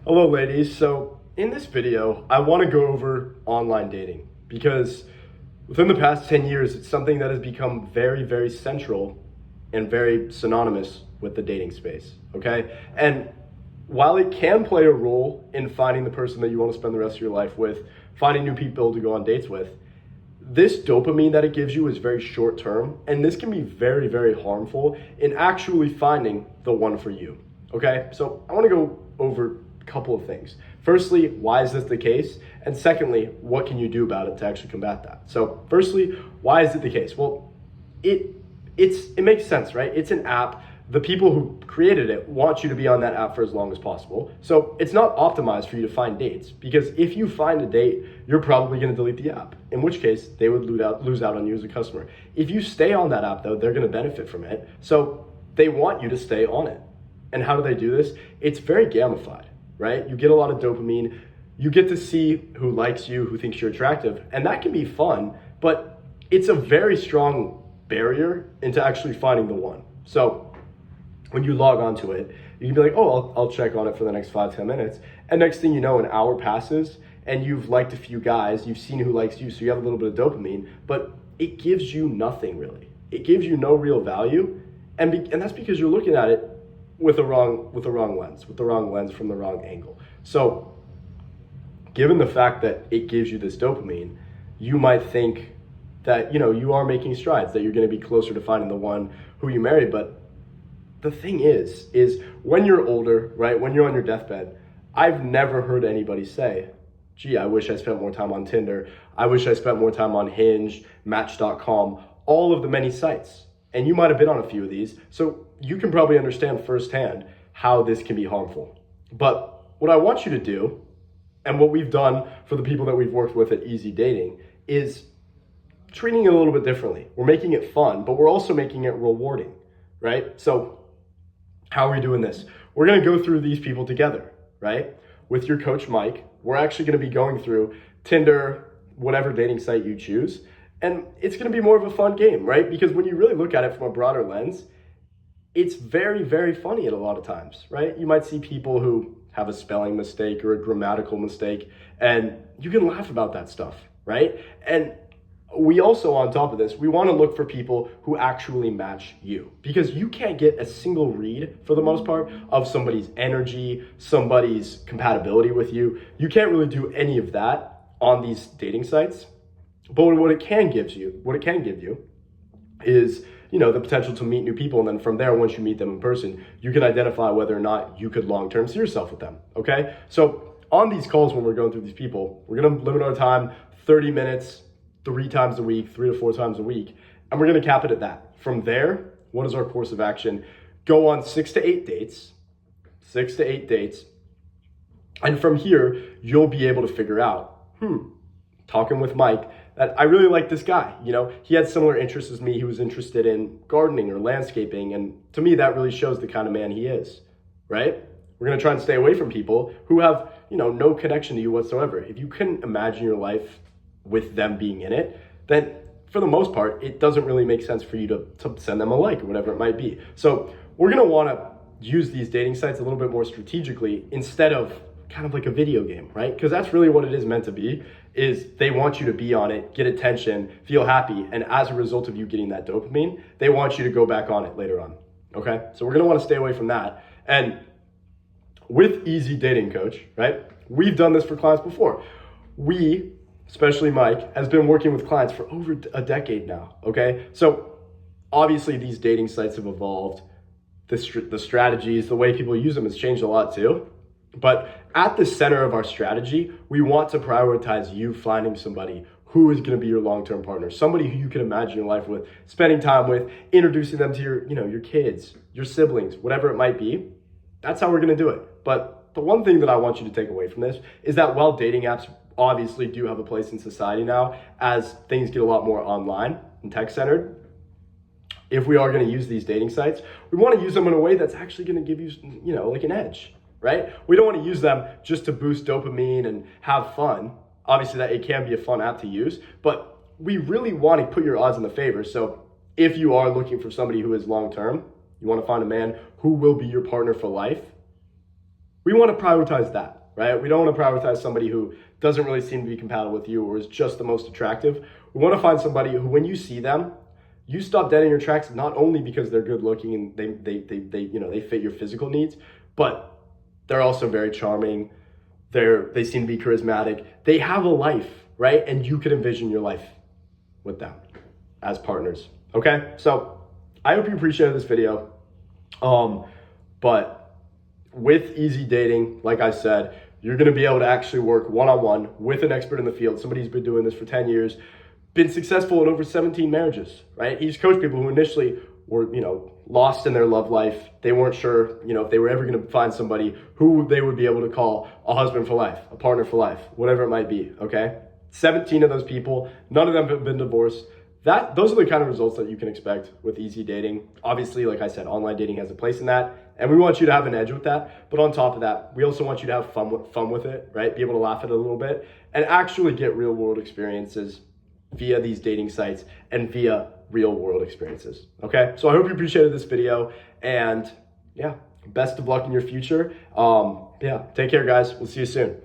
Hello ladies, so in this video I want to go over online dating because within the past 10 years it's something that has become very central and very synonymous with the dating space, okay? And while it can play a role in finding the person that you want to spend the rest of your life with, finding new people to go on dates with, this dopamine that it gives you is very short term, and this can be very harmful in actually finding the one for you, okay? So I want to go over couple of things. Firstly, why is this the case? And secondly, what can you do about it to actually combat that? So firstly, why is it the case? Well, it makes sense, right? It's an app. The people who created it want you to be on that app for as long as possible. So it's not optimized for you to find dates, because if you find a date, you're probably going to delete the app, in which case they would lose out on you as a customer. If you stay on that app though, they're going to benefit from it. So they want you to stay on it. And how do they do this? It's very gamified, right? You get a lot of dopamine, you get to see who likes you, who thinks you're attractive, and that can be fun, but it's a very strong barrier into actually finding the one. So when you log onto it, you can be like, oh, I'll check on it for the next 5-10 minutes. And next thing you know, an hour passes and you've liked a few guys, you've seen who likes you, so you have a little bit of dopamine, but it gives you nothing really. It gives you no real value. And that's because you're looking at it with the wrong lens from the wrong angle. So given the fact that it gives you this dopamine, you might think that, you are making strides, that you're going to be closer to finding the one who you marry. But the thing is when you're older, right, when you're on your deathbed, I've never heard anybody say, gee, I wish I spent more time on Tinder. I wish I spent more time on Hinge, Match.com, all of the many sites. And you might have been on a few of these, so you can probably understand firsthand how this can be harmful. But what I want you to do, and what we've done for the people that we've worked with at Easy Dating, is treating it a little bit differently. We're making it fun, but we're also making it rewarding, right? So how are we doing this? We're gonna go through these people together, right? With your coach, Mike, we're actually gonna be going through Tinder, whatever dating site you choose, and it's going to be more of a fun game, right? Because when you really look at it from a broader lens, it's very funny at a lot of times, right? You might see people who have a spelling mistake or a grammatical mistake, and you can laugh about that stuff, right? And we also, on top of this, we want to look for people who actually match you, because you can't get a single read, for the most part, of somebody's energy, somebody's compatibility with you. You can't really do any of that on these dating sites. But what it can give you is, the potential to meet new people. And then from there, once you meet them in person, you can identify whether or not you could long-term see yourself with them, okay? So on these calls, when we're going through these people, we're gonna limit our time 30 minutes, 3 times a week, 3 to 4 times a week, and we're gonna cap it at that. From there, what is our course of action? Go on 6 to 8 dates, and from here, you'll be able to figure out, talking with Mike, that I really like this guy. He had similar interests as me. He was interested in gardening or landscaping. And to me, that really shows the kind of man he is, right? We're going to try and stay away from people who have, no connection to you whatsoever. If you couldn't imagine your life with them being in it, then for the most part, it doesn't really make sense for you to send them a like or whatever it might be. So we're going to want to use these dating sites a little bit more strategically instead of kind of like a video game, right? Because that's really what it is meant to be, is they want you to be on it, get attention, feel happy, and as a result of you getting that dopamine, they want you to go back on it later on, okay? So we're gonna wanna stay away from that. And with Easy Dating Coach, right, we've done this for clients before. We, especially Mike, has been working with clients for over a decade now, okay? So obviously these dating sites have evolved, the strategies, the way people use them has changed a lot too. But at the center of our strategy, we want to prioritize you finding somebody who is going to be your long-term partner, somebody who you can imagine your life with, spending time with, introducing them to your kids, your siblings, whatever it might be. That's how we're going to do it. But the one thing that I want you to take away from this is that while dating apps obviously do have a place in society now, as things get a lot more online and tech-centered, if we are going to use these dating sites, we want to use them in a way that's actually going to give you, like an edge. Right? We don't want to use them just to boost dopamine and have fun. Obviously that it can be a fun app to use, but we really want to put your odds in the favor. So if you are looking for somebody who is long-term, you want to find a man who will be your partner for life, we want to prioritize that. right? We don't want to prioritize somebody who doesn't really seem to be compatible with you or is just the most attractive. We want to find somebody who, when you see them, you stop dead in your tracks, not only because they're good looking and they fit your physical needs, but they're also very charming. They seem to be charismatic. They have a life, right? And you could envision your life with them as partners. Okay? So I hope you appreciated this video. But with easy dating, like I said, you're going to be able to actually work one-on-one with an expert in the field, somebody who's been doing this for 10 years, been successful in over 17 marriages, right? He's coached people who initially were, lost in their love life. They weren't sure, if they were ever going to find somebody who they would be able to call a husband for life, a partner for life, whatever it might be, okay? 17 of those people, none of them have been divorced. Those are the kind of results that you can expect with easy dating. Obviously, like I said, online dating has a place in that, and we want you to have an edge with that. But on top of that, we also want you to have fun with it, right? Be able to laugh at it a little bit and actually get real world experiences via these dating sites and via real world experiences. Okay, so I hope you appreciated this video, and yeah, best of luck in your future. Take care, guys. We'll see you soon.